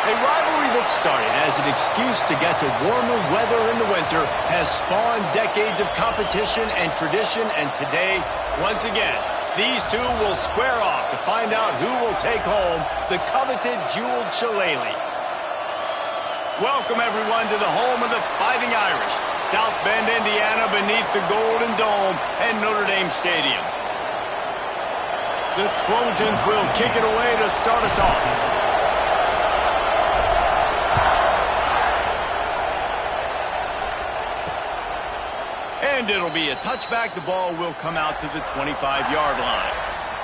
A rivalry that started as an excuse to get to warmer weather in the winter has spawned decades of competition and tradition, and today, once again, these two will square off to find out who will take home the coveted jeweled shillelagh. Welcome, everyone, to the home of the Fighting Irish, South Bend, Indiana, beneath the Golden Dome and Notre Dame Stadium. The Trojans will kick it away to start us off. And it'll be a touchback. The ball will come out to the 25-yard line.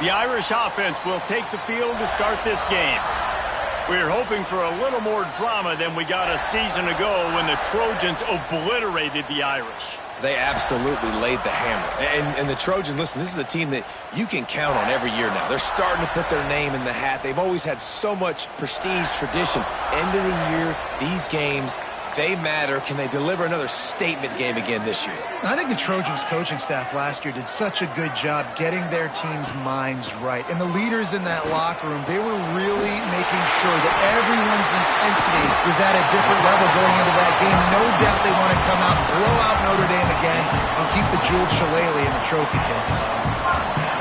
The Irish offense will take the field to start this game. We're hoping for a little more drama than we got a season ago when the Trojans obliterated the Irish. They absolutely laid the hammer. And the Trojans, listen, this is a team that you can count on every year now. They're starting to put their name in the hat. They've always had so much prestige, tradition. End of the year, these games, they matter. Can they deliver another statement game again this year? I think the Trojans coaching staff last year did such a good job getting their team's minds right. And the leaders in that locker room, they were really making sure that everyone's intensity was at a different level going into that game. No doubt they want to come out, blow out Notre Dame again, and keep the jeweled shillelagh in the trophy case.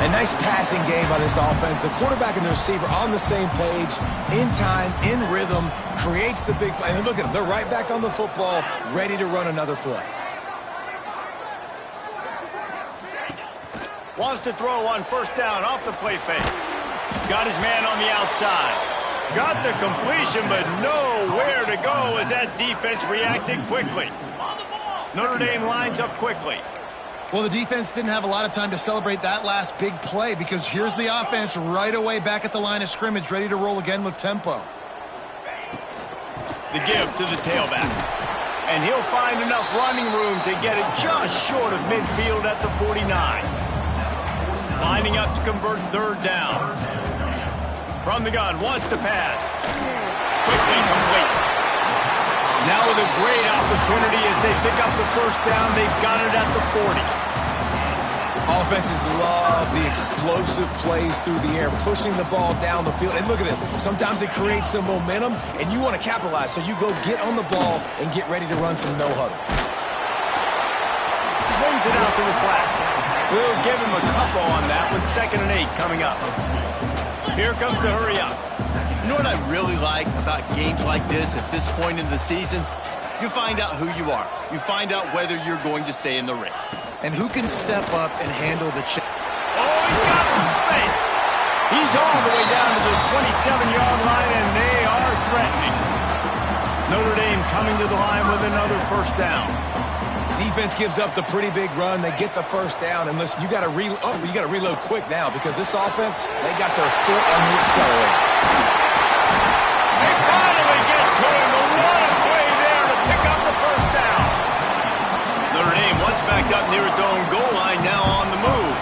A nice passing game by this offense. The quarterback and the receiver on the same page, in time, in rhythm, creates the big play. And look at them. They're right back on the football, ready to run another play. Wants to throw on first down off the play fake. Got his man on the outside. Got the completion, but nowhere to go as that defense reacted quickly. Notre Dame lines up quickly. Well, the defense didn't have a lot of time to celebrate that last big play because here's the offense right away back at the line of scrimmage, ready to roll again with tempo. The give to the tailback. And he'll find enough running room to get it just short of midfield at the 49. Lining up to convert third down. From the gun, wants to pass. Quickly complete. Now with a great opportunity as they pick up the first down. They've got it at the 40. Offenses love the explosive plays through the air, pushing the ball down the field. And look at this. Sometimes it creates some momentum, and you want to capitalize. So you go get on the ball and get ready to run some no-huddle. Swings it out to the flat. We'll give him a couple on that one. 2nd and 8 coming up. Here comes the hurry up. You know what I really like about games like this at this point in the season? You find out who you are. You find out whether you're going to stay in the race. And who can step up and handle the chip. Oh, he's got some space. He's all the way down to the 27-yard line, and they are threatening. Notre Dame coming to the line with another first down. Defense gives up the pretty big run. They get the first down, and listen, you got to reload quick now because this offense, they got their foot on the accelerator. They finally get to him. What a play there to pick up the first down. Notre Dame once backed up near its own goal line, now on the move.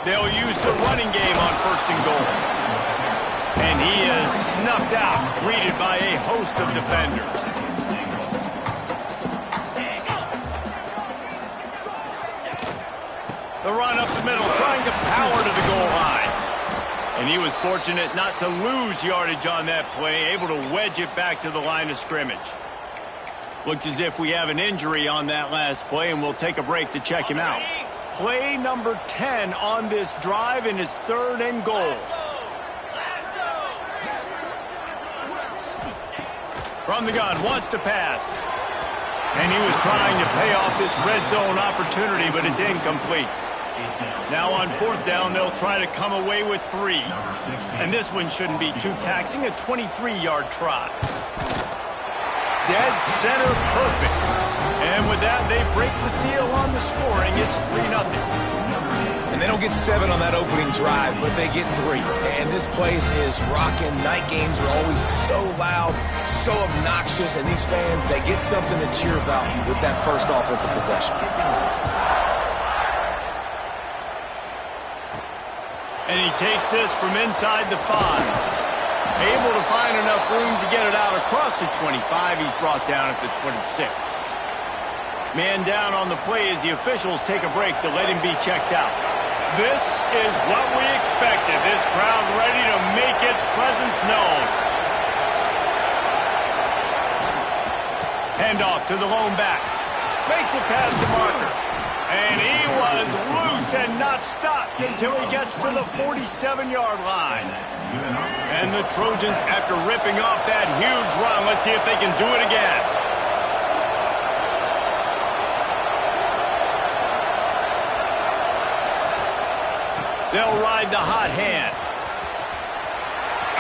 They'll use the running game on 1st and goal. And he is snuffed out, greeted by a host of defenders. The run up the middle, trying to power to the goal line. And he was fortunate not to lose yardage on that play, able to wedge it back to the line of scrimmage. Looks as if we have an injury on that last play, and we'll take a break to check him out. Play number 10 on this drive, and it's 3rd and goal. From the gun, wants to pass. And he was trying to pay off this red zone opportunity, but it's incomplete. Now on 4th down, they'll try to come away with 3. And this one shouldn't be too taxing, a 23-yard try. Dead center perfect. And with that, they break the seal on the scoring. It's 3-0. And they don't get 7 on that opening drive, but they get 3. And this place is rocking. Night games are always so loud, so obnoxious, and these fans, they get something to cheer about with that first offensive possession. And he takes this from inside the 5. Able to find enough room to get it out across the 25. He's brought down at the 26. Man down on the play as the officials take a break to let him be checked out. This is what we expected. This crowd ready to make its presence known. Handoff to the lone back. Makes it past the marker. And he was loose and not stopped until he gets to the 47-yard line. And the Trojans, after ripping off that huge run, let's see if they can do it again. They'll ride the hot hand.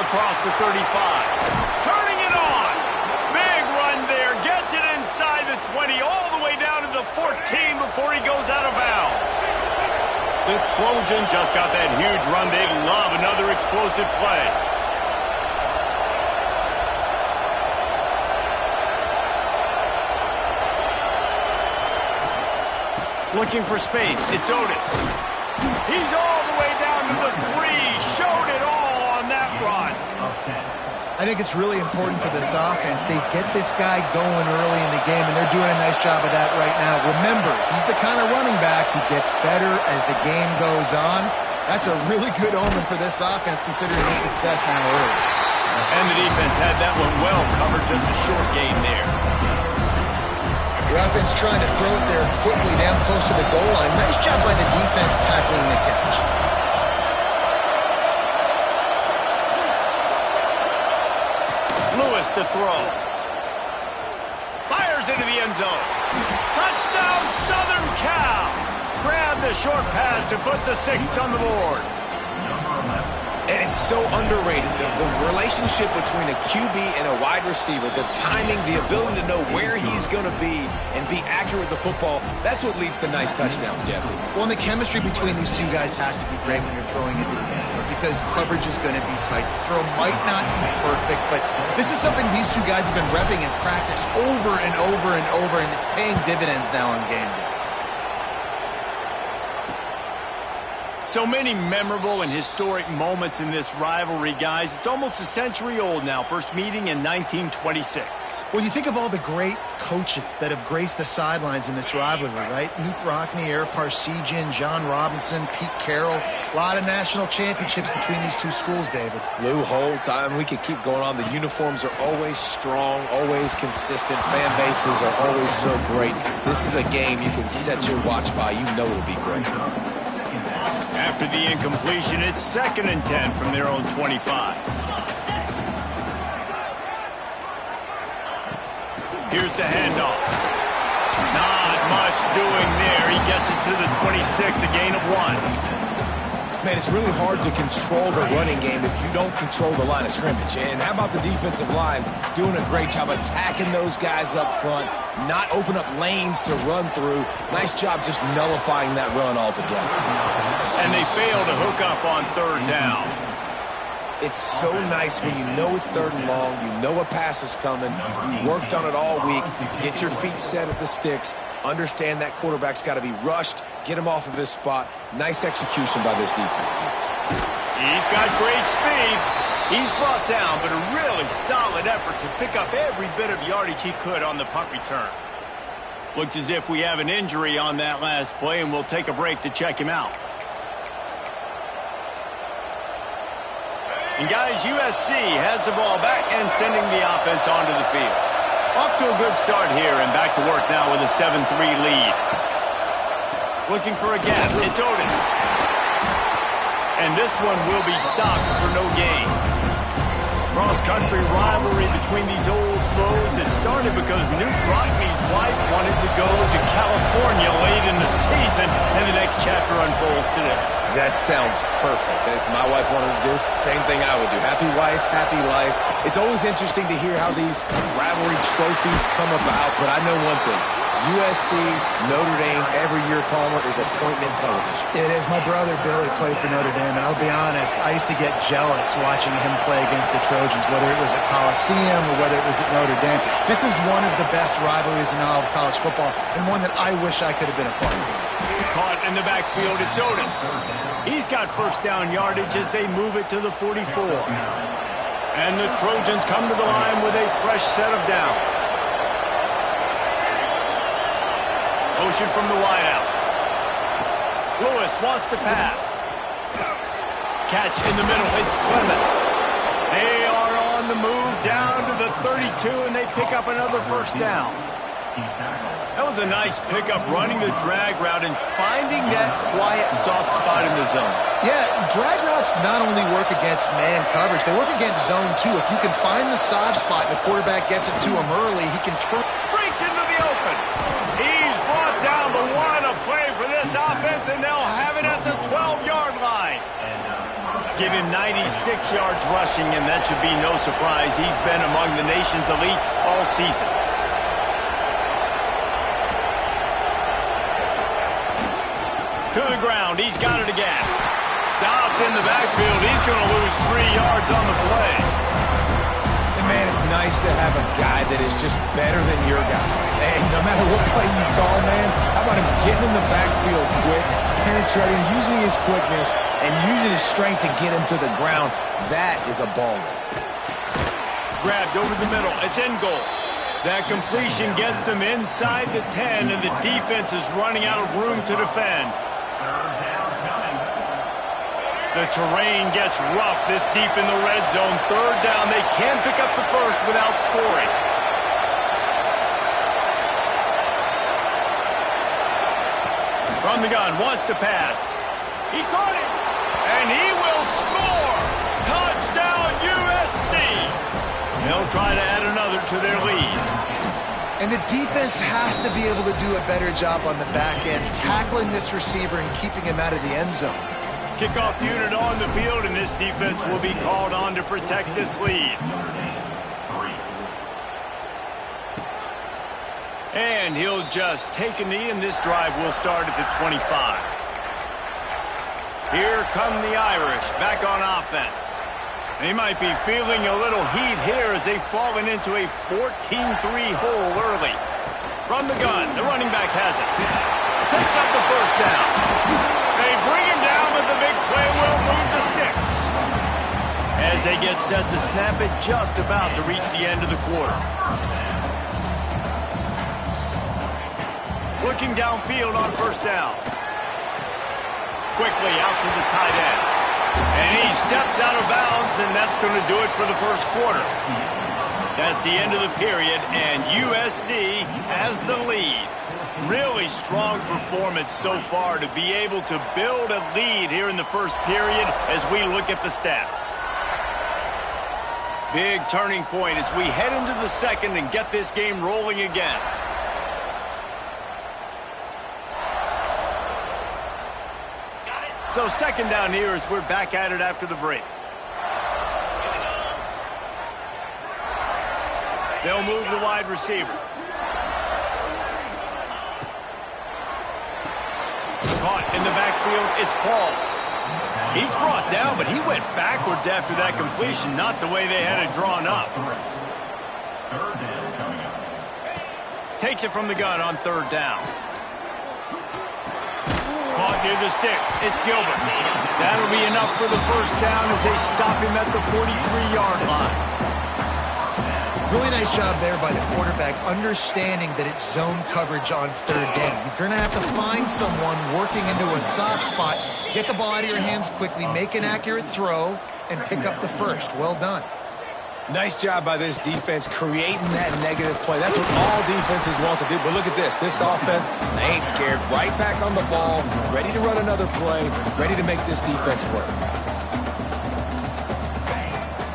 Across the 35. Turning it on. Big run there. Gets it inside the 20, all the way down to the 14 before he goes out of bounds. The Trojans just got that huge run. They love another explosive play. Looking for space. It's Otis. He's all the way down to the 3. Showed it all on that run. I think it's really important for this offense. They get this guy going early in the game, and they're doing a nice job of that right now. Remember, he's the kind of running back who gets better as the game goes on. That's a really good omen for this offense, considering his success now early. And the defense had that one well covered, just a short gain there. The offense trying to throw it there quickly down close to the goal line. Nice job by the defense tackling the catch. Lewis to throw. Fires into the end zone. Touchdown, Southern Cal. Grab the short pass to put the 6 on the board. And it's so underrated. The relationship between a QB and a wide receiver, the timing, the ability to know where he's going to be and be accurate with the football, that's what leads to nice touchdowns, Jesse. Well, and the chemistry between these two guys has to be great when you're throwing into the end zone because coverage is going to be tight. The throw might not be perfect, but this is something these two guys have been repping in practice over and over and over, and it's paying dividends now on game day. So many memorable and historic moments in this rivalry, guys. It's almost a century old now. First meeting in 1926. When you think of all the great coaches that have graced the sidelines in this rivalry, right? Newt Rockne, Eric Parsegian, John Robinson, Pete Carroll. A lot of national championships between these two schools, David. Lou Holtz, we could keep going on. The uniforms are always strong, always consistent. Fan bases are always so great. This is a game you can set your watch by. You know it'll be great. After the incompletion, it's 2nd and 10 from their own 25. Here's the handoff. Not much doing there. He gets it to the 26, a gain of 1. Man, it's really hard to control the running game if you don't control the line of scrimmage. And how about the defensive line doing a great job attacking those guys up front, not open up lanes to run through. Nice job just nullifying that run altogether. And they fail to hook up on 3rd down. It's so nice when you know it's 3rd and long, you know a pass is coming, you worked on it all week, get your feet set at the sticks, understand that quarterback's got to be rushed, get him off of his spot. Nice execution by this defense. He's got great speed. He's brought down, but a really solid effort to pick up every bit of yardage he could on the punt return. Looks as if we have an injury on that last play, and we'll take a break to check him out. And guys, USC has the ball back and sending the offense onto the field. Off to a good start here and back to work now with a 7-3 lead. Looking for a gap. It's Otis. And this one will be stopped for no gain. Cross-country rivalry between these old foes. It started because Newt Rockne's wife wanted to go to California late in the season, and the next chapter unfolds today. That sounds perfect. If my wife wanted to do the same thing I would do. Happy wife, happy life. It's always interesting to hear how these rivalry trophies come about, but I know one thing. USC, Notre Dame, every year, Palmer, is appointment television. It is. My brother Billy played for Notre Dame, and I'll be honest, I used to get jealous watching him play against the Trojans, whether it was at Coliseum or whether it was at Notre Dame. This is one of the best rivalries in all of college football, and one that I wish I could have been a part of. Caught in the backfield, it's Otis. He's got first down yardage as they move it to the 44. And the Trojans come to the line with a fresh set of downs. Motion from the wideout. Lewis wants to pass. catch in the middle. It's Clemens. They are on the move down to the 32, and they pick up another first down. That was a nice pickup, running the drag route and finding that quiet, soft spot in the zone. Yeah, drag routes not only work against man coverage, they work against zone too. If you can find the soft spot and the quarterback gets it to him early, he can turn. Breaks into the open. He's brought down, but what a play for this offense, and they'll have it at the 12-yard line. Give him 96 yards rushing, and that should be no surprise. He's been among the nation's elite all season. To the ground. He's got it again. Stopped in the backfield. He's going to lose 3 yards on the play. And, man, it's nice to have a guy that is just better than your guys. And no matter what play you call, man, how about him getting in the backfield quick, penetrating, using his quickness, and using his strength to get him to the ground. That is a baller. Grabbed over the middle. It's in goal. That completion gets them inside the 10, and the defense is running out of room to defend. The terrain gets rough this deep in the red zone. Third down, they can pick up the first without scoring. From the gun, wants to pass. He caught it, and he will score. Touchdown, USC. They'll try to add another to their lead. And the defense has to be able to do a better job on the back end, tackling this receiver and keeping him out of the end zone. Kickoff unit on the field, and this defense will be called on to protect this lead. And he'll just take a knee, and this drive will start at the 25. Here come the Irish, back on offense. They might be feeling a little heat here as they've fallen into a 14-3 hole early. From the gun, the running back has it. Picks up the first down. They bring him down, but the big play will move the sticks. As they get set to snap it, just about to reach the end of the quarter. Looking downfield on first down. Quickly out to the tight end. And he steps out of bounds, and that's going to do it for the first quarter. That's the end of the period, and USC has the lead. Really strong performance so far to be able to build a lead here in the first period as we look at the stats. Big turning point as we head into the second and get this game rolling again. So second down here as we're back at it after the break. They'll move the wide receiver. Caught in the backfield, it's Paul. He's brought down, but he went backwards after that completion, not the way they had it drawn up. Takes it from the gun on third down. Caught near the sticks. It's Gilbert. That'll be enough for the first down as they stop him at the 43-yard line. Really nice job there by the quarterback, understanding that it's zone coverage on third down. You're going to have to find someone working into a soft spot, get the ball out of your hands quickly, make an accurate throw, and pick up the first. Well done. Nice job by this defense creating that negative play. That's what all defenses want to do. But look at this. This offense, they ain't scared. Right back on the ball, ready to run another play, ready to make this defense work.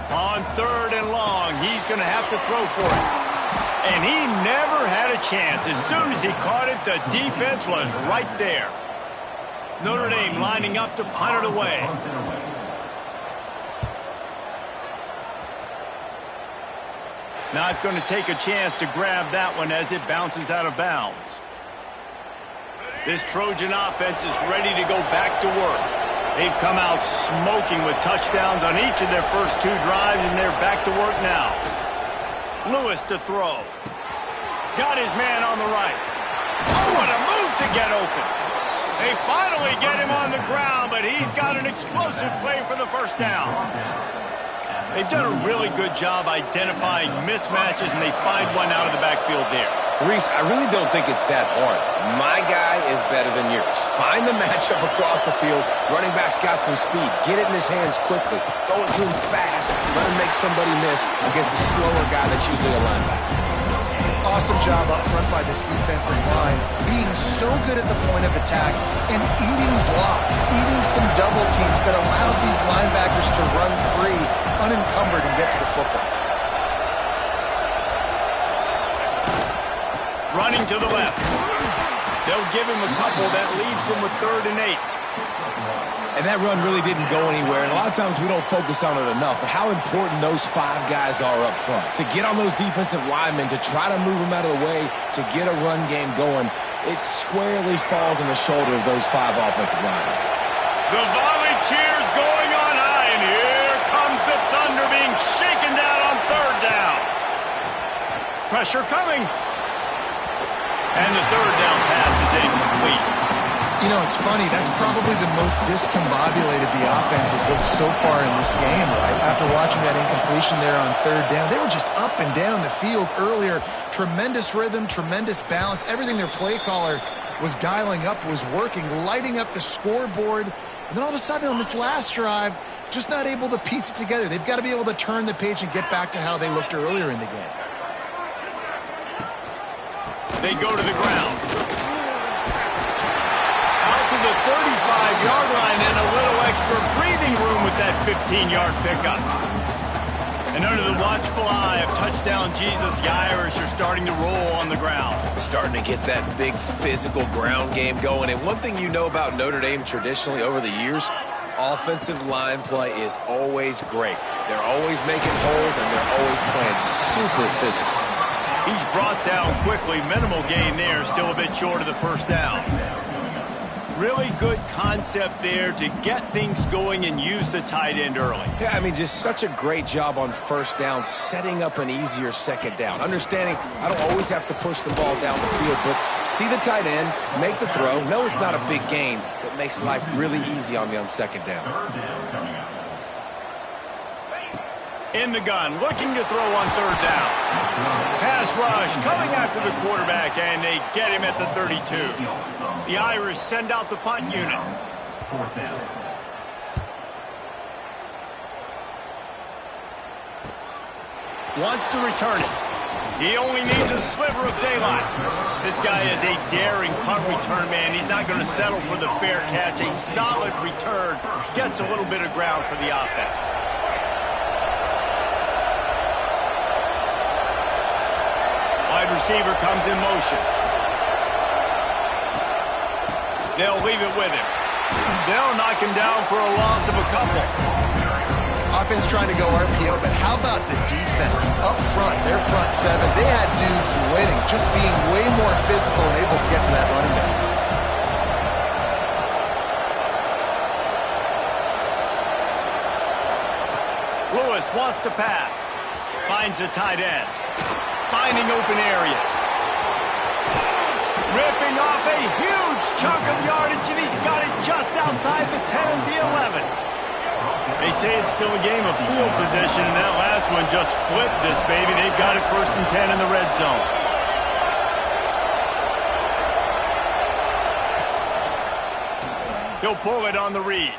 On third and long, he's going to have to throw for it. And he never had a chance. As soon as he caught it, the defense was right there. Notre Dame lining up to punt it away. Not going to take a chance to grab that one as it bounces out of bounds. This Trojan offense is ready to go back to work. They've come out smoking with touchdowns on each of their first two drives, and they're back to work now. Lewis to throw. Got his man on the right. Oh, what a move to get open. They finally get him on the ground, but he's got an explosive play for the first down. They've done a really good job identifying mismatches, and they find one out of the backfield there. Reese, I really don't think it's that hard. My guy is better than yours. Find the matchup across the field. Running back's got some speed. Get it in his hands quickly. Throw it to him fast. Let him make somebody miss against a slower guy that's usually a linebacker. Awesome job up front by this defensive line, being so good at the point of attack and eating blocks, eating some double teams that allows these linebackers to run free, unencumbered, and get to the football. Running to the left. They'll give him a couple that leaves him with 3rd and 8. And that run really didn't go anywhere. And a lot of times we don't focus on it enough, but how important those 5 guys are up front. To get on those defensive linemen, to try to move them out of the way, to get a run game going, it squarely falls on the shoulder of those 5 offensive linemen. The volley cheers going on high, and here comes the Thunder being shaken down on 3rd down. Pressure coming. And the 3rd down pass is incomplete. You know, it's funny. That's probably the most discombobulated the offense has looked so far in this game, right? After watching that incompletion there on 3rd down, they were just up and down the field earlier. Tremendous rhythm, tremendous balance. Everything their play caller was dialing up was working, lighting up the scoreboard. And then all of a sudden on this last drive, just not able to piece it together. They've got to be able to turn the page and get back to how they looked earlier in the game. They go to the ground. Out to the 35-yard line and a little extra breathing room with that 15-yard pickup. And under the watchful eye of touchdown Jesus, the Irish are starting to roll on the ground. Starting to get that big physical ground game going. And one thing you know about Notre Dame traditionally over the years, offensive line play is always great. They're always making holes, and they're always playing super physical. He's brought down quickly. Minimal gain there. Still a bit short of the 1st down. Really good concept there to get things going and use the tight end early. Yeah, I mean, just such a great job on 1st down, setting up an easier 2nd down. Understanding I don't always have to push the ball down the field, but see the tight end, make the throw. No, it's not a big gain, but makes life really easy on me on 2nd down. In the gun, looking to throw on 3rd down. Pass rush coming after the quarterback, and they get him at the 32. The Irish send out the punt unit. 4th down. Wants to return it. He only needs a sliver of daylight. This guy is a daring punt return man. He's not going to settle for the fair catch. A solid return gets a little bit of ground for the offense. Wide receiver comes in motion. They'll leave it with him. They'll knock him down for a loss of a couple. Offense trying to go RPO, but how about the defense up front? Their front 7, they had dudes winning, just being way more physical and able to get to that running back. Lewis wants to pass. Finds the tight end. Finding open areas. Ripping off a huge chunk of yardage, and he's got it just outside the 10 and the 11. They say it's still a game of field position, and that last one just flipped this baby. They've got it 1st and 10 in the red zone. He'll pull it on the read.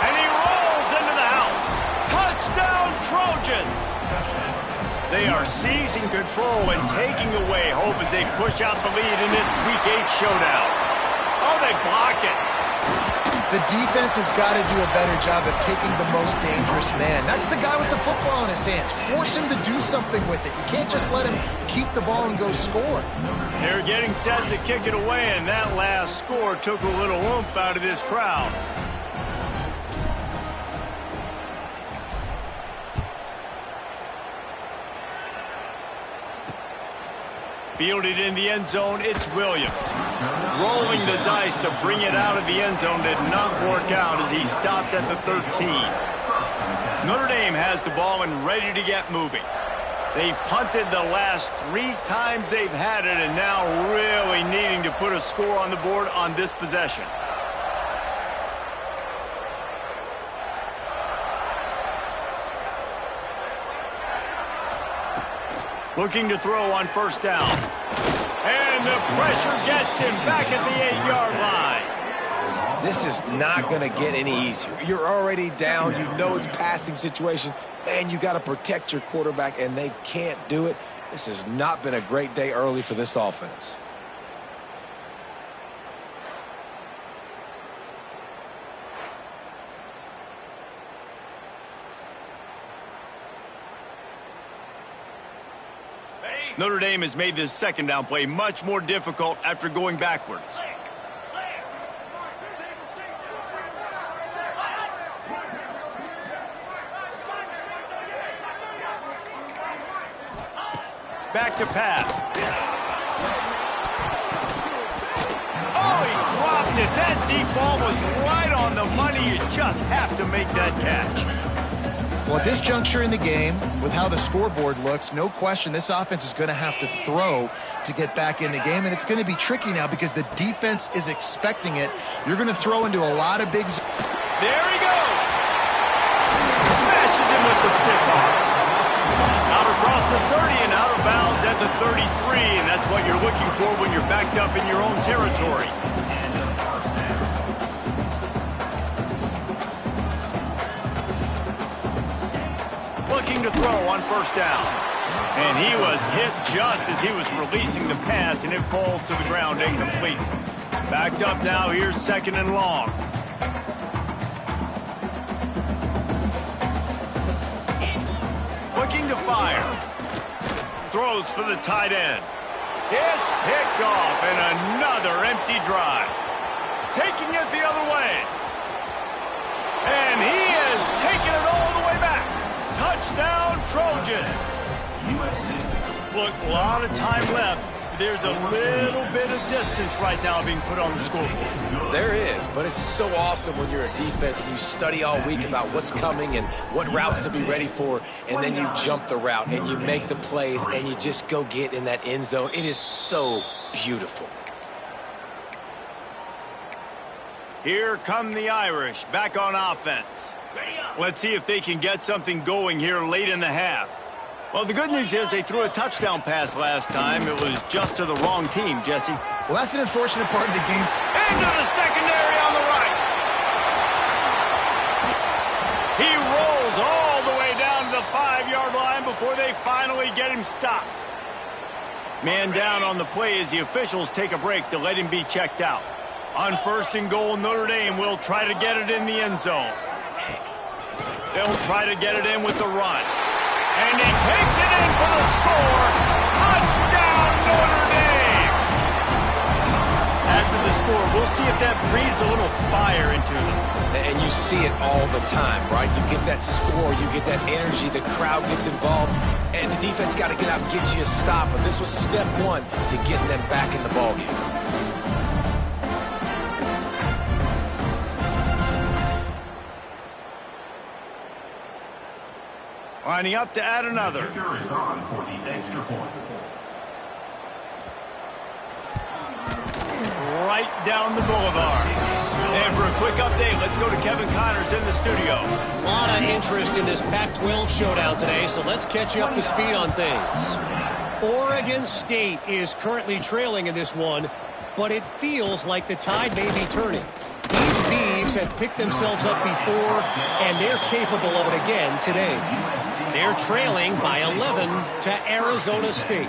And he rolls into the house. Touchdown, Trojans! They are seizing control and taking away hope as they push out the lead in this Week 8 showdown. Oh, they block it. The defense has got to do a better job of taking the most dangerous man. That's the guy with the football in his hands. Force him to do something with it. You can't just let him keep the ball and go score. They're getting set to kick it away, and that last score took a little oomph out of this crowd. Fielded in the end zone, it's Williams. Rolling the dice to bring it out of the end zone did not work out as he stopped at the 13. Notre Dame has the ball and ready to get moving. They've punted the last 3 times they've had it, and now really needing to put a score on the board on this possession. Looking to throw on first down. And the pressure gets him back at the 8-yard line. This is not going to get any easier. You're already down. You know it's passing situation. And you got to protect your quarterback, and they can't do it. This has not been a great day early for this offense. Notre Dame has made this second down play much more difficult after going backwards. Back to pass. Oh, he dropped it. That deep ball was right on the money. You just have to make that catch. Well, at this juncture in the game, with how the scoreboard looks, no question this offense is going to have to throw to get back in the game, and it's going to be tricky now because the defense is expecting it. You're going to throw into a lot of big... There he goes! Smashes him with the stiff arm. Out across the 30 and out of bounds at the 33, and that's what you're looking for when you're backed up in your own territory. Looking to throw on first down. And he was hit just as he was releasing the pass, and it falls to the ground incomplete. Backed up now, here's second and long. Looking to fire. Throws for the tight end. It's picked off, and another empty drive. Taking it the other way. And he is taking it all the way back. Touchdown, Trojans. Look, a lot of time left. There's a little bit of distance right now being put on the scoreboard. There is, but it's so awesome when you're a defense and you study all week about what's coming and what routes to be ready for, and then you jump the route and you make the plays and you just go get in that end zone. It is so beautiful. Here come the Irish, back on offense. Let's see if they can get something going here late in the half. Well, the good news is they threw a touchdown pass last time. It was just to the wrong team, Jesse. Well, that's an unfortunate part of the game. Into the secondary on the right. He rolls all the way down to the 5-yard line before they finally get him stopped. Man down on the play as the officials take a break to let him be checked out. On first and goal, Notre Dame will try to get it in the end zone. They'll try to get it in with the run. And he takes it in for the score. Touchdown, Notre Dame! After the score, we'll see if that breathes a little fire into them. And you see it all the time, right? You get that score, you get that energy, the crowd gets involved, and the defense got to get out and get you a stop. But this was step one to getting them back in the ballgame. Lining up to add another. Right down the boulevard. And for a quick update, let's go to Kevin Connors in the studio. A lot of interest in this Pac-12 showdown today, so let's catch you up to speed on things. Oregon State is currently trailing in this one, but it feels like the tide may be turning. These Beavs have picked themselves up before, and they're capable of it again today. They're trailing by 11 to Arizona State.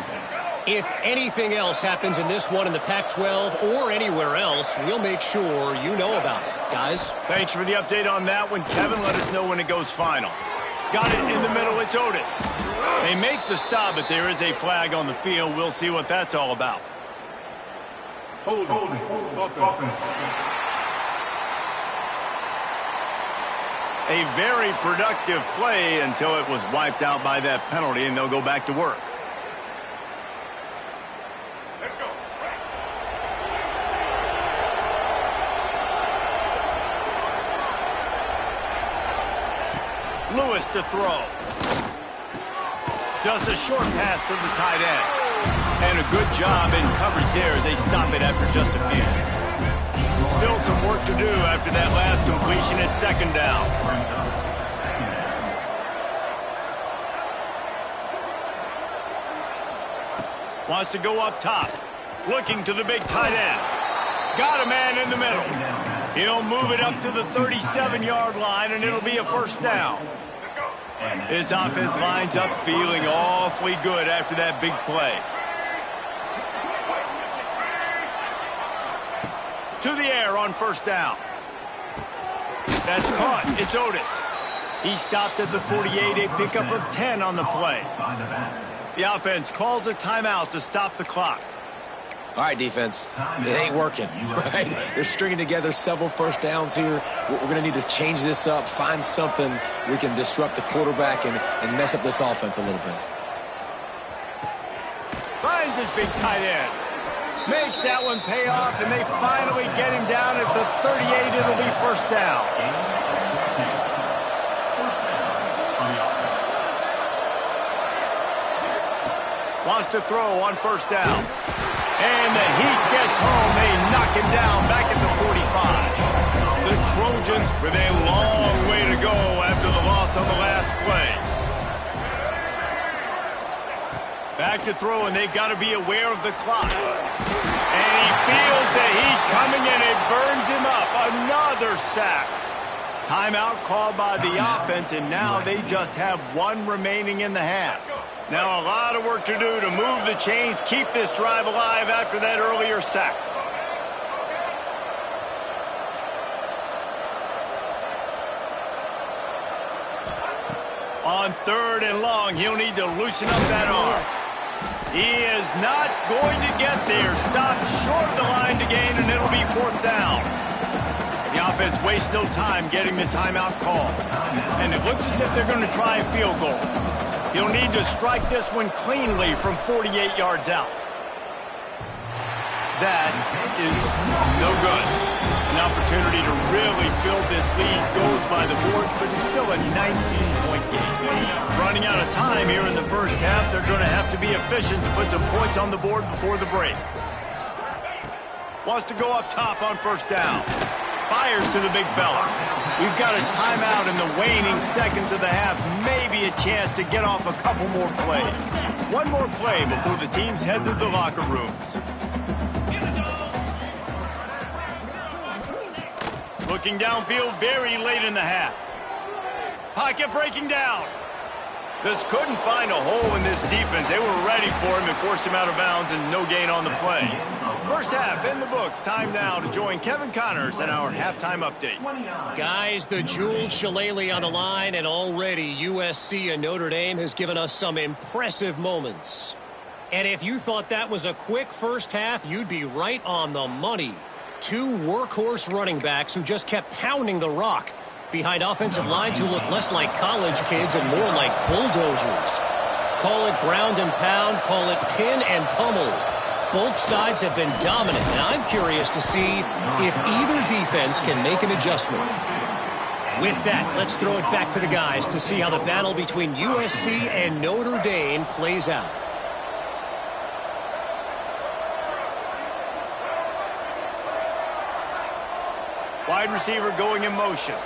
If anything else happens in this one in the Pac-12 or anywhere else, we'll make sure you know about it, guys. Thanks for the update on that one, Kevin. Let us know when it goes final. Got it in the middle. It's Otis. They make the stop, but there is a flag on the field. We'll see what that's all about. Hold it. A very productive play until it was wiped out by that penalty, and they'll go back to work. Let's go. Lewis to throw. Just a short pass to the tight end. And a good job in coverage there as they stop it after just a few. Still some work to do after that last completion at second down. Wants to go up top. Looking to the big tight end. Got a man in the middle. He'll move it up to the 37-yard line, and it'll be a first down. His offense lines up feeling awfully good after that big play. To the air on first down. That's caught. It's Otis. He stopped at the 48, a pickup of 10 on the play. The offense calls a timeout to stop the clock. All right, defense, it ain't working, right? They're stringing together several first downs here. We're going to need to change this up, find something we can disrupt the quarterback and mess up this offense a little bit. Finds his big tight end. Makes that one pay off, and they finally get him down at the 38. It'll be first down. Wants to throw on first down. And the heat gets home. They knock him down back at the 45. The Trojans with a long way to go after the loss on the last play. Back to throw, and they've got to be aware of the clock. And he feels the heat coming, and it burns him up. Another sack. Timeout called by the offense, and now they just have one remaining in the half. Now a lot of work to do to move the chains, keep this drive alive after that earlier sack. On third and long, he'll need to loosen up that arm. He is not going to get there. Stopped short of the line to gain, and it'll be fourth down. The offense wastes no time getting the timeout call. And it looks as if they're going to try a field goal. He'll need to strike this one cleanly from 48 yards out. That is no good. An opportunity to really build this lead goes by the boards, but it's still a 19-point game. Running out of time here in the first half, they're going to have to be efficient to put some points on the board before the break. Wants to go up top on first down. Fires to the big fella. We've got a timeout in the waning seconds of the half. Maybe a chance to get off a couple more plays. One more play before the teams head to the locker rooms. Looking downfield very late in the half. Pocket breaking down. Just couldn't find a hole in this defense. They were ready for him and forced him out of bounds, and no gain on the play. First half in the books. Time now to join Kevin Connors in our halftime update. Guys, the jeweled shillelagh on the line, and already USC and Notre Dame has given us some impressive moments. And if you thought that was a quick first half, you'd be right on the money. Two workhorse running backs who just kept pounding the rock behind offensive lines who look less like college kids and more like bulldozers. Call it ground and pound, call it pin and pummel. Both sides have been dominant, and I'm curious to see if either defense can make an adjustment. With that, let's throw it back to the guys to see how the battle between USC and Notre Dame plays out. Wide receiver going in motion.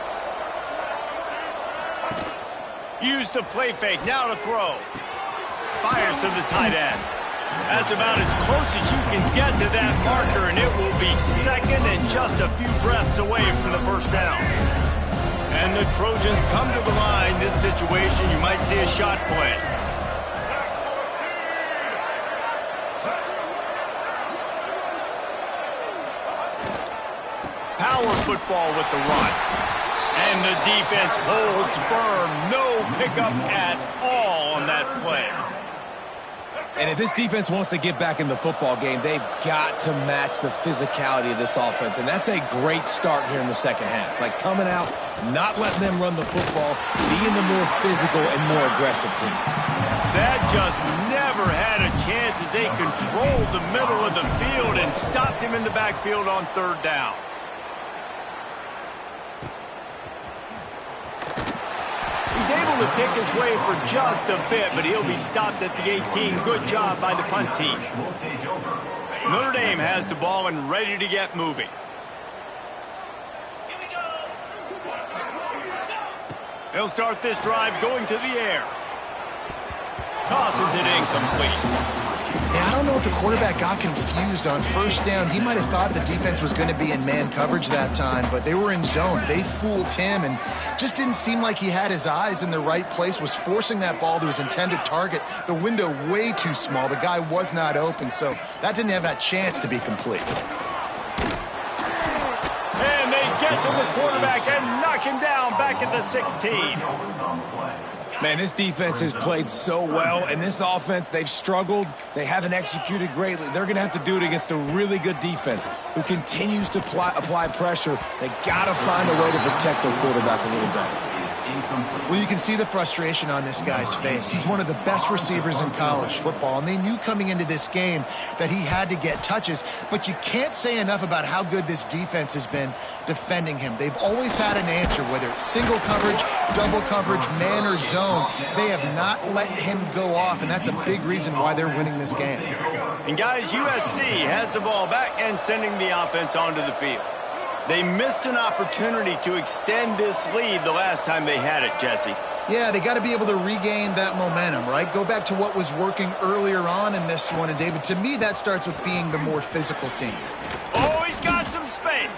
Used the play fake, now to throw. Fires to the tight end. That's about as close as you can get to that marker, and it will be second and just a few breaths away from the first down. And the Trojans come to the line. This situation, you might see a shot play. Power football with the run. And the defense holds firm. No pickup at all on that play. And if this defense wants to get back in the football game, they've got to match the physicality of this offense. And that's a great start here in the second half. Like coming out, not letting them run the football, being the more physical and more aggressive team. That just never had a chance as they controlled the middle of the field and stopped him in the backfield on third down. He's able to pick his way for just a bit, but he'll be stopped at the 18. Good job by the punt team. Notre Dame has the ball and ready to get moving. They'll start this drive going to the air. Tosses it incomplete. Yeah, I don't know if the quarterback got confused on first down. He might have thought the defense was going to be in man coverage that time, but they were in zone. They fooled him and just didn't seem like he had his eyes in the right place, was forcing that ball to his intended target. The window way too small. The guy was not open, so that didn't have that chance to be complete. And they get to the quarterback and knock him down back at the 16. Man, this defense has played so well, and this offense, they've struggled. They haven't executed greatly. They're going to have to do it against a really good defense who continues to apply pressure. They got to find a way to protect their quarterback a little better. Well, you can see the frustration on this guy's face. He's one of the best receivers in college football, and they knew coming into this game that he had to get touches, but you can't say enough about how good this defense has been defending him. They've always had an answer, whether it's single coverage, double coverage, man or zone. They have not let him go off, and that's a big reason why they're winning this game. And guys, USC has the ball back and sending the offense onto the field. They missed an opportunity to extend this lead the last time they had it, Jesse. Yeah, they got to be able to regain that momentum, right? Go back to what was working earlier on in this one. And, David, to me, that starts with being the more physical team. Oh, he's got some space.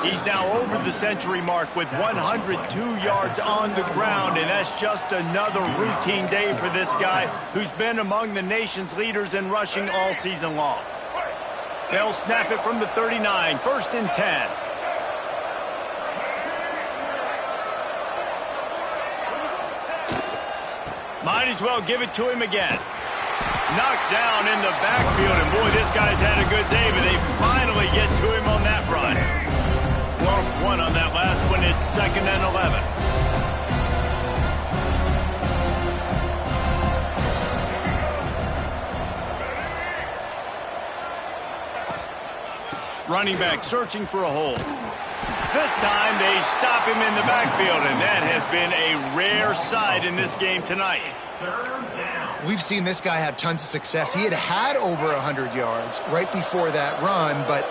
He's now over the century mark with 102 yards on the ground, and that's just another routine day for this guy who's been among the nation's leaders in rushing all season long. They'll snap it from the 39, 1st and 10. Might as well give it to him again. Knocked down in the backfield, and boy, this guy's had a good day, but they finally get to him on that run. Lost one on that last one. It's 2nd and 11. Running back searching for a hole. This time they stop him in the backfield, and that has been a rare sight in this game tonight. We've seen this guy have tons of success. He had over 100 yards right before that run, but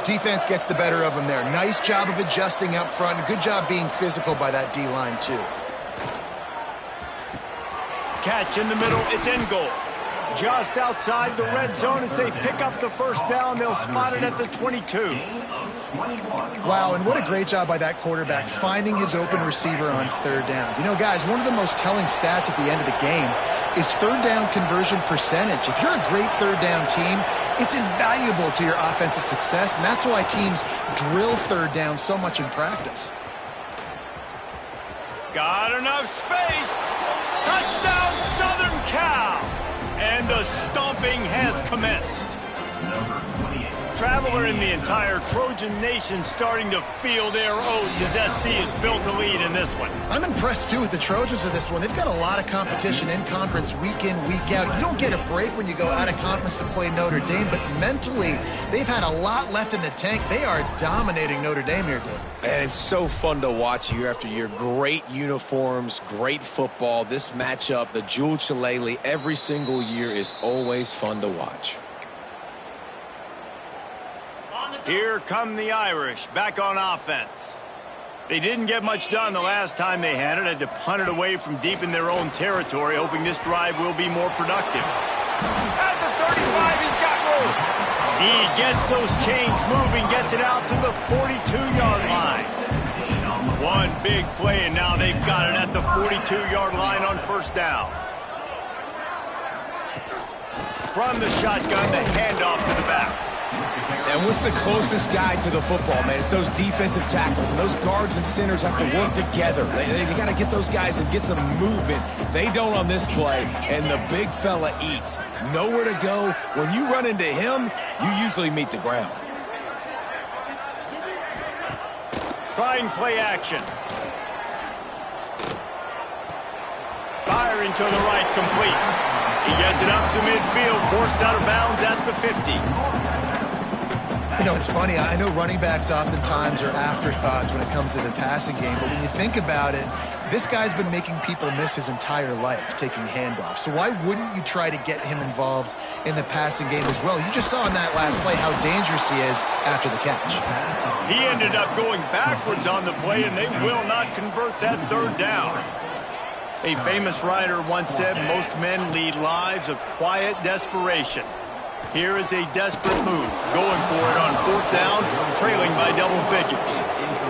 defense gets the better of him there. Nice job of adjusting up front. Good job being physical by that D-line, too. Catch in the middle. It's in goal. Just outside the red zone as they pick up the first down. They'll spot it at the 22. Wow, and what a great job by that quarterback finding his open receiver on 3rd down. You know, guys, one of the most telling stats at the end of the game is 3rd down conversion percentage. If you're a great 3rd down team, it's invaluable to your offensive success, and that's why teams drill 3rd down so much in practice. Got enough space. Touchdown, Southern Cal. And the stomping has commenced. Traveler in the entire Trojan Nation starting to feel their oats as SC has built a lead in this one. I'm impressed, too, with the Trojans of this one. They've got a lot of competition in conference week in, week out. You don't get a break when you go out of conference to play Notre Dame, but mentally, they've had a lot left in the tank. They are dominating Notre Dame here, Dave. And it's so fun to watch year after year. Great uniforms, great football. This matchup, the Jewel Shillelagh, every single year is always fun to watch. Here come the Irish, back on offense. They didn't get much done the last time they had it. Had to punt it away from deep in their own territory, hoping this drive will be more productive. At the 35, he's got room. He gets those chains moving, gets it out to the 42-yard line. One big play, and now they've got it at the 42-yard line on 1st down. From the shotgun, the handoff to the back. And what's the closest guy to the football, man? It's those defensive tackles, and those guards and centers have to work together. They got to get those guys and get some movement. They don't on this play, and the big fella eats. Nowhere to go. When you run into him, you usually meet the ground. Trying play action. Firing to the right, complete. He gets it up to midfield, forced out of bounds at the 50. You know, it's funny. I know running backs oftentimes are afterthoughts when it comes to the passing game, but when you think about it, this guy's been making people miss his entire life taking handoffs. So why wouldn't you try to get him involved in the passing game as well? You just saw in that last play how dangerous he is after the catch. He ended up going backwards on the play, and they will not convert that 3rd down. A famous writer once said most men lead lives of quiet desperation. Here is a desperate move, going for it on 4th down, trailing by double figures.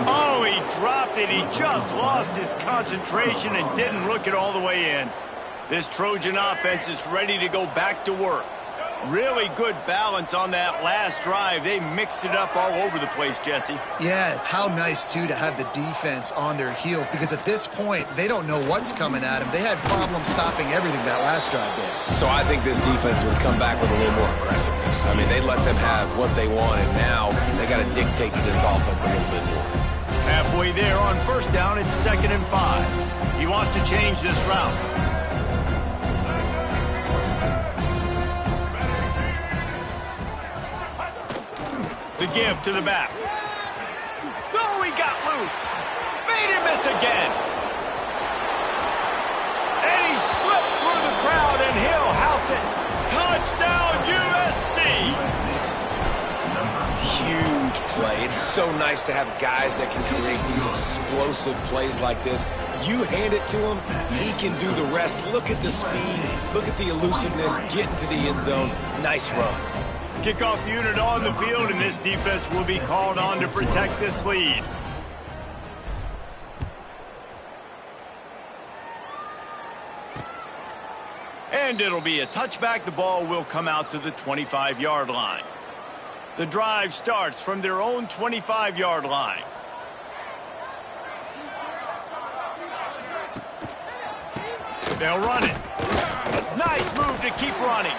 Oh, he dropped it. He just lost his concentration and didn't look it all the way in. This Trojan offense is ready to go back to work. Really good balance on that last drive. They mixed it up all over the place, Jesse. Yeah, how nice, too, to have the defense on their heels, because at this point, they don't know what's coming at them. They had problems stopping everything that last drive did. So I think this defense would come back with a little more aggressiveness. I mean, they let them have what they want, and now they got to dictate to this offense a little bit more. Halfway there on 1st down, it's 2nd and 5. He wants to change this route. The give to the back. Oh, he got loose. Made him miss again. And he slipped through the crowd, and he'll house it. Touchdown, USC. Huge play. It's so nice to have guys that can create these explosive plays like this. You hand it to him, he can do the rest. Look at the speed. Look at the elusiveness. Get into the end zone. Nice run. Kickoff unit on the field, and this defense will be called on to protect this lead. And it'll be a touchback. The ball will come out to the 25-yard line. The drive starts from their own 25-yard line. They'll run it. Nice move to keep running.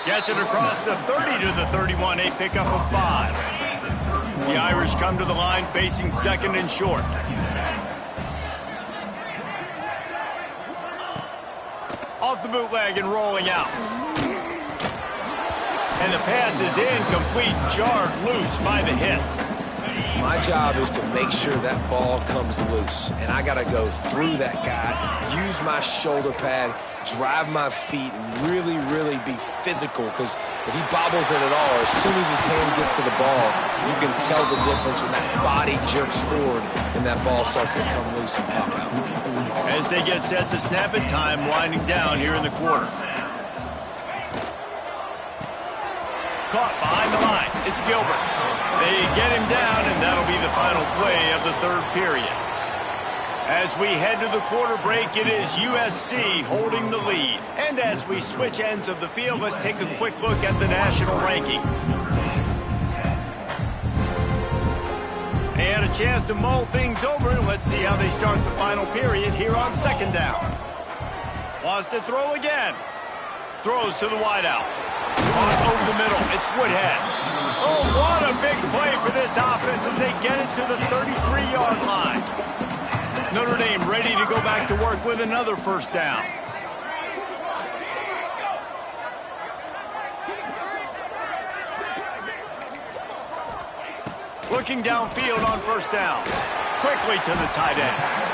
Gets it across the 30 to the 31, a pickup of 5. The Irish come to the line facing 2nd and short. Off the bootleg and rolling out. And the pass is incomplete, jarred loose by the hit. My job is to make sure that ball comes loose, and I got to go through that guy, use my shoulder pad, drive my feet, and really, really be physical, because if he bobbles it at all, as soon as his hand gets to the ball, you can tell the difference when that body jerks forward and that ball starts to come loose and pop out. As they get set to snap it, time winding down here in the quarter. Caught behind the line. It's Gilbert. They get him down, and that'll be the final play of the 3rd period. As we head to the quarter break, it is USC holding the lead. And as we switch ends of the field, let's take a quick look at the national rankings. They had a chance to mull things over. Let's see how they start the final period here on 2nd down. Wants to throw again. Throws to the wideout. Over the middle, it's Woodhead. Oh, what a big play for this offense as they get it to the 33-yard line. Notre Dame ready to go back to work with another 1st down. Looking downfield on 1st down. Quickly to the tight end.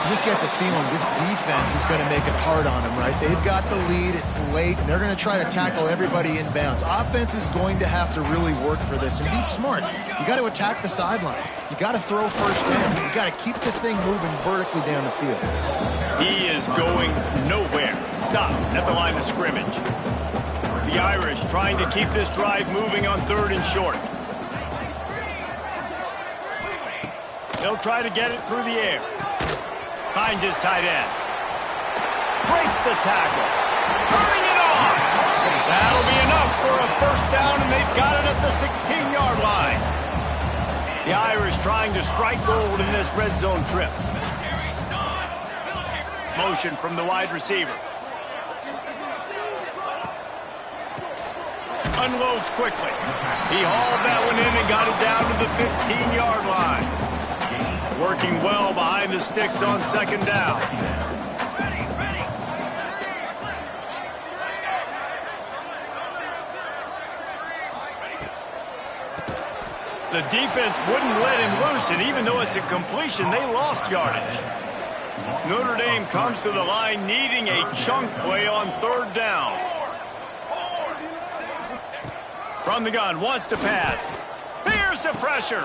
You just get the feeling this defense is going to make it hard on them, right? They've got the lead, it's late, and they're going to try to tackle everybody in bounds. Offense is going to have to really work for this and be smart. You got to attack the sidelines. You got to throw 1st down. You got to keep this thing moving vertically down the field. He is going nowhere. Stop at the line of scrimmage. The Irish trying to keep this drive moving on 3rd and short. They'll try to get it through the air. Finds his tight end. Breaks the tackle. Turning it on. That'll be enough for a 1st down, and they've got it at the 16-yard line. The Irish trying to strike gold in this red zone trip. Motion from the wide receiver. Unloads quickly. He hauled that one in and got it down to the 15-yard line. Working well behind the sticks on 2nd down. The defense wouldn't let him loose, and even though it's a completion, they lost yardage. Notre Dame comes to the line needing a chunk play on 3rd down. From the gun, wants to pass. Here's Here's the pressure.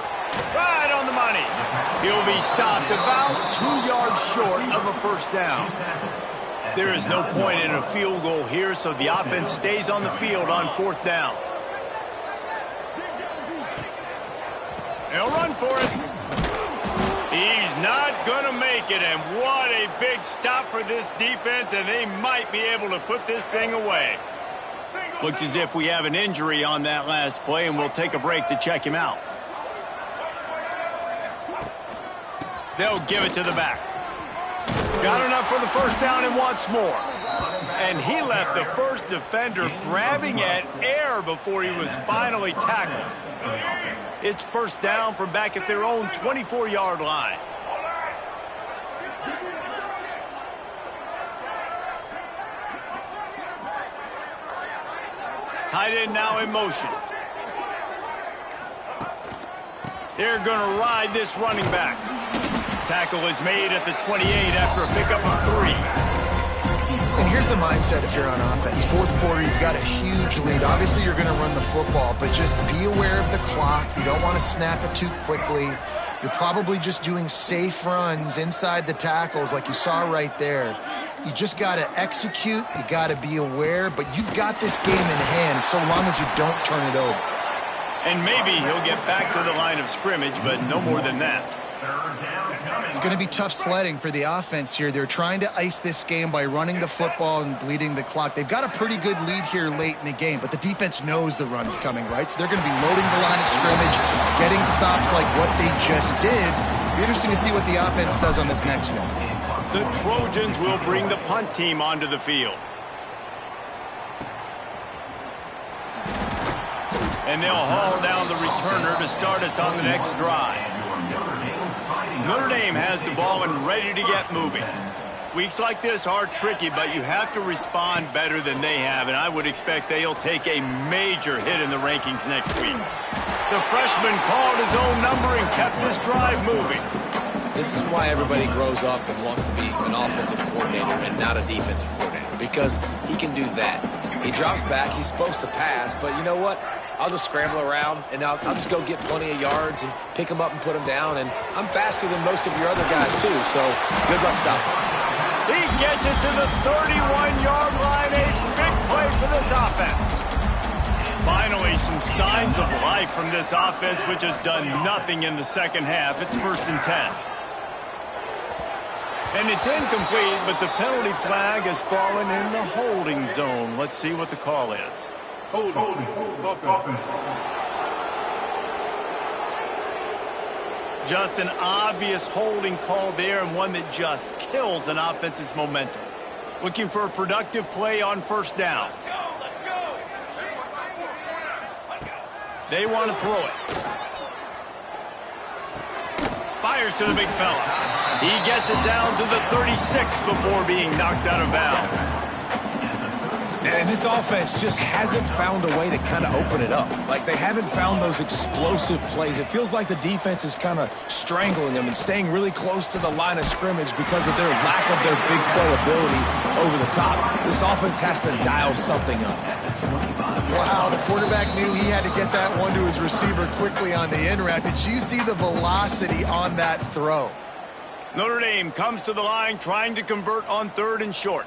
Right on the money. He'll be stopped about 2 yards short of a first down. There is no point in a field goal here, so the offense stays on the field on fourth down. They'll run for it. He's not going to make it, and what a big stop for this defense, and they might be able to put this thing away. Looks as if we have an injury on that last play, and we'll take a break to check him out. They'll give it to the back. Got enough for the first down and wants more. And he left the first defender grabbing at air before he was finally tackled. It's first down from back at their own 24-yard line. Tight end now in motion. They're going to ride this running back. Tackle is made at the 28 after a pickup of 3. And here's the mindset if you're on offense. Fourth quarter, you've got a huge lead. Obviously, you're going to run the football, but just be aware of the clock. You don't want to snap it too quickly. You're probably just doing safe runs inside the tackles like you saw right there. You just got to execute. You got to be aware, but you've got this game in hand so long as you don't turn it over. And maybe he'll get back to the line of scrimmage, but no more than that. It's going to be tough sledding for the offense here. They're trying to ice this game by running the football and bleeding the clock. They've got a pretty good lead here late in the game, but the defense knows the run's coming, right? So they're going to be loading the line of scrimmage, getting stops like what they just did. It'll be interesting to see what the offense does on this next one. The Trojans will bring the punt team onto the field. And they'll haul down the returner to start us on the next drive. Notre Dame has the ball and ready to get moving. Weeks like this are tricky, but you have to respond better than they have, and I would expect they'll take a major hit in the rankings next week. The freshman called his own number and kept this drive moving. This is why everybody grows up and wants to be an offensive coordinator and not a defensive coordinator, because he can do that. He drops back, he's supposed to pass, but you know what? I'll just scramble around, and I'll just go get plenty of yards and pick them up and put them down, and I'm faster than most of your other guys, too, so good luck stopping. He gets it to the 31-yard line, a big play for this offense. Finally, some signs of life from this offense, which has done nothing in the second half. It's 1st and 10. And it's incomplete, but the penalty flag has fallen in the holding zone. Let's see what the call is. Holding. Offense. Just an obvious holding call there, and one that just kills an offense's momentum. Looking for a productive play on first down. Let's go. They want to throw it. Fires to the big fella. He gets it down to the 36 before being knocked out of bounds. And this offense just hasn't found a way to kind of open it up. Like, they haven't found those explosive plays. It feels like the defense is kind of strangling them and staying really close to the line of scrimmage because of their lack of their big play ability over the top. This offense has to dial something up. Wow, the quarterback knew he had to get that one to his receiver quickly on the in route. Did you see the velocity on that throw? Notre Dame comes to the line trying to convert on 3rd and short.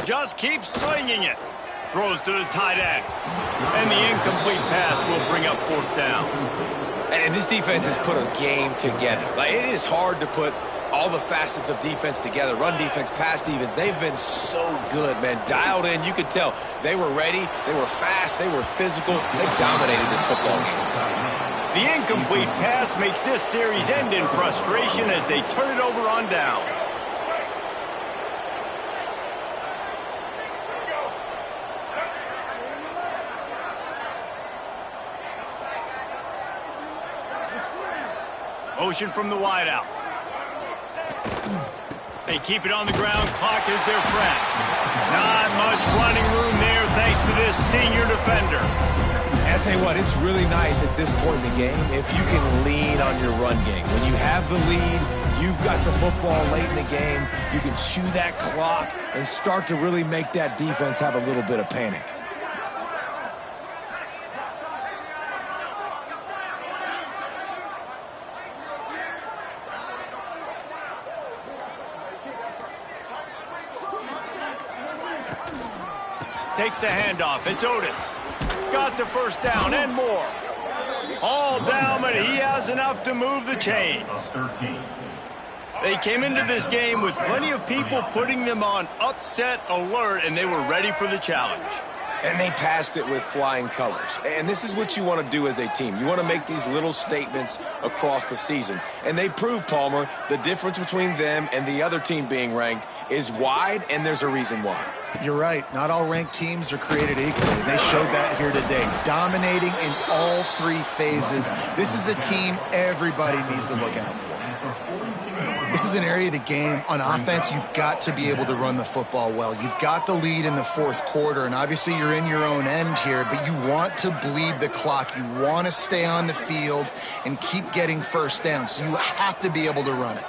Just keeps slinging it. Throws to the tight end. And the incomplete pass will bring up 4th down. And this defense has put a game together. Like, it is hard to put all the facets of defense together. Run defense, pass defense. They've been so good, man. Dialed in. You could tell they were ready. They were fast. They were physical. They dominated this football game. The incomplete pass makes this series end in frustration as they turn it over on downs. Motion from the wideout. They keep it on the ground. Clock is their friend. Not much running room there thanks to this senior defender. And I tell you what, it's really nice at this point in the game if you can lean on your run game. When you have the lead, you've got the football late in the game, you can chew that clock and start to really make that defense have a little bit of panic. takes the handoff. It's Otis. Got the first down and more. All down, but he has enough to move the chains. They came into this game with plenty of people putting them on upset alert, and they were ready for the challenge. And they passed it with flying colors. And this is what you want to do as a team. You want to make these little statements across the season. And they proved, Palmer, the difference between them and the other team being ranked is wide, and there's a reason why. You're right. Not all ranked teams are created equally. They showed that here today, dominating in all three phases. This is a team everybody needs to look out for. This is an area of the game. On offense, you've got to be able to run the football well. You've got the lead in the fourth quarter, and obviously you're in your own end here, but you want to bleed the clock. You want to stay on the field and keep getting first down, so you have to be able to run it.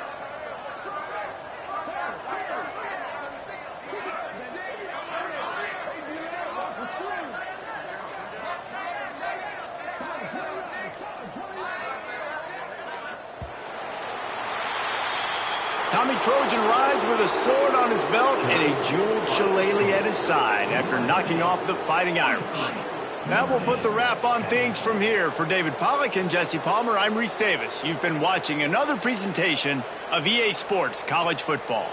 Tommy Trojan rides with a sword on his belt and a jeweled shillelagh at his side after knocking off the Fighting Irish. That will put the wrap on things from here. For David Pollack and Jesse Palmer, I'm Rhys Davis. You've been watching another presentation of EA Sports College Football.